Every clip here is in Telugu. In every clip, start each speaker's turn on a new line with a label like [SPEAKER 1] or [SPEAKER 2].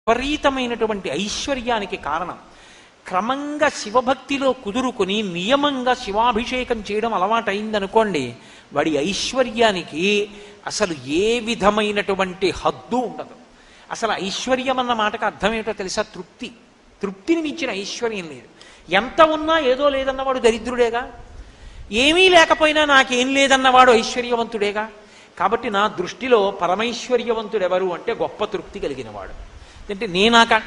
[SPEAKER 1] విపరీతమైనటువంటి ఐశ్వర్యానికి కారణం. క్రమంగా శివభక్తిలో కుదురుకొని నియమంగా శివాభిషేకం చేయడం అలవాటైందనుకోండి, వాడి ఐశ్వర్యానికి అసలు ఏ విధమైనటువంటి హద్దు ఉండదు. అసలు ఐశ్వర్యం అన్న మాటకు అర్థం ఏంటో తెలుసా? తృప్తి. తృప్తిని మించిన ఐశ్వర్యం లేదు. ఎంత ఉన్నా ఏదో లేదన్నవాడు దరిద్రుడేగా, ఏమీ లేకపోయినా నాకేం లేదన్నవాడు ఐశ్వర్యవంతుడేగా. కాబట్టి నా దృష్టిలో పరమైశ్వర్యవంతుడెవరు అంటే గొప్ప తృప్తి కలిగిన వాడు. అంటే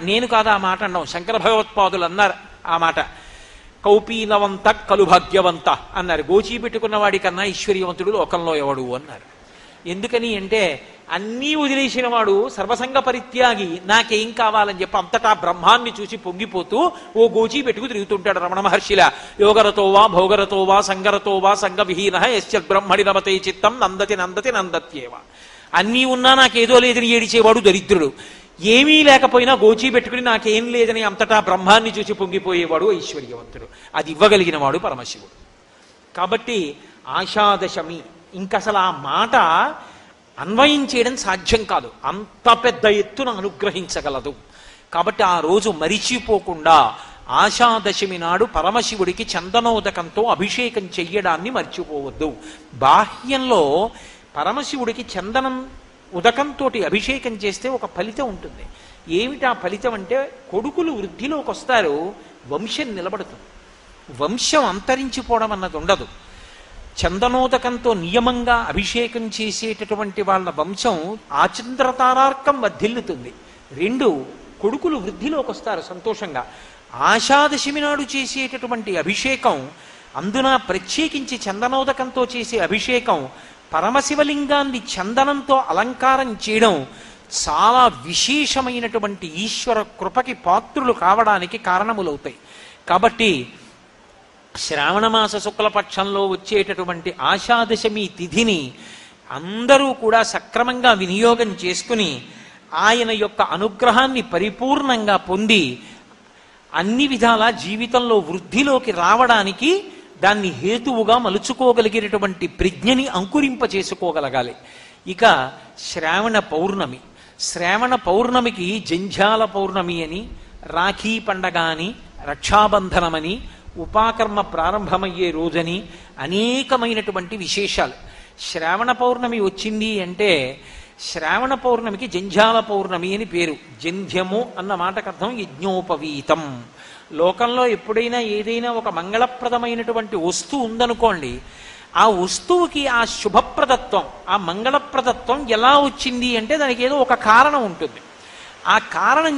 [SPEAKER 1] నేను కాదా ఆ మాట అన్నాం, శంకర భగవత్పాదులు అన్నారు ఆ మాట. కౌపీనవంత కలుభాగ్యవంత అన్నారు. గోచీ పెట్టుకున్న వాడి కన్నా ఐశ్వర్యవంతుడు లోకంలో ఎవడు అన్నారు. ఎందుకని అంటే అన్నీ వదిలేసిన వాడు సర్వసంగ పరిత్యాగి నాకేం కావాలని చెప్పి అంతటా బ్రహ్మాన్ని చూసి పొంగిపోతూ ఓ గోచీ పెట్టుకు తిరుగుతుంటాడు రమణ మహర్షిలా. యోగరతో వా భోగరతో వా సంగరతో వా సంగవిహీన యస్య బ్రహ్మణి రమతే చిత్తం నందతి నందతి నందత్యేవ. అన్నీ ఉన్నా నాకేదో లేదని ఏడిచేవాడు దరిద్రుడు. ఏమీ లేకపోయినా గోచీ పెట్టుకుని నాకేం లేదని అంతటా బ్రహ్మాన్ని చూసి పొంగిపోయేవాడు ఐశ్వర్యవంతుడు. అది ఇవ్వగలిగిన వాడు పరమశివుడు. కాబట్టి ఆషాదశమి ఇంకసలు ఆ మాట అన్వయం చేయడం సాధ్యం కాదు, అంత పెద్ద ఎత్తున అనుగ్రహించగలదు. కాబట్టి ఆ రోజు మరిచిపోకుండా ఆషాదశమి నాడు పరమశివుడికి చందనోదకంతో అభిషేకం చెయ్యడాన్ని మర్చిపోవద్దు. బాహ్యంలో పరమశివుడికి చందనం ఉదకంతో అభిషేకం చేస్తే ఒక ఫలితం ఉంటుంది. ఏమిటా ఫలితం అంటే కొడుకులు వృద్ధిలోకి వస్తారు, వంశం నిలబడుతుంది. వంశం అంతరించిపోవడం అన్నది ఉండదు. చందనోదకంతో నియమంగా అభిషేకం చేసేటటువంటి వాళ్ళ వంశం ఆచంద్రతారార్కం వర్ధిల్లుతుంది. 2 కొడుకులు వృద్ధిలోకి వస్తారు సంతోషంగా. ఆషాదశమి నాడు చేసేటటువంటి అభిషేకం, అందున ప్రత్యేకించి చందనోదకంతో చేసే అభిషేకం, పరమశివలింగాన్ని చందనంతో అలంకారం చేయడం చాలా విశేషమైనటువంటి ఈశ్వర కృపకి పాత్రులు కావడానికి కారణములవుతాయి. కాబట్టి శ్రావణమాస శుక్లపక్షంలో వచ్చేటటువంటి ఆషాదశమి తిథిని అందరూ కూడా సక్రమంగా వినియోగం చేసుకుని ఆయన యొక్క అనుగ్రహాన్ని పరిపూర్ణంగా పొంది అన్ని విధాలా జీవితంలో వృద్ధిలోకి రావడానికి దాన్ని హేతువుగా మలుచుకోగలిగినటువంటి ప్రజ్ఞని అంకురింపచేసుకోగలగాలి. ఇక శ్రావణ పౌర్ణమి. శ్రావణ పౌర్ణమికి జంఝాల పౌర్ణమి అని, రాఖీ పండగ అని, రక్షాబంధనమని, ఉపాకర్మ ప్రారంభమయ్యే రోజని అనేకమైనటువంటి విశేషాలు. శ్రావణ పౌర్ణమి వచ్చింది అంటే శ్రావణ పౌర్ణమికి జంఝాల పౌర్ణమి అని పేరు. జంధ్యము అన్న మాటకు అర్థం యజ్ఞోపవీతం. లోకంలో ఎప్పుడైనా ఏదైనా ఒక మంగళప్రదమైనటువంటి వస్తువు ఉందనుకోండి, ఆ వస్తువుకి ఆ శుభప్రదత్వం, ఆ మంగళప్రదత్వం ఎలా వచ్చింది అంటే దానికి ఏదో ఒక కారణం ఉంటుంది. ఆ కారణం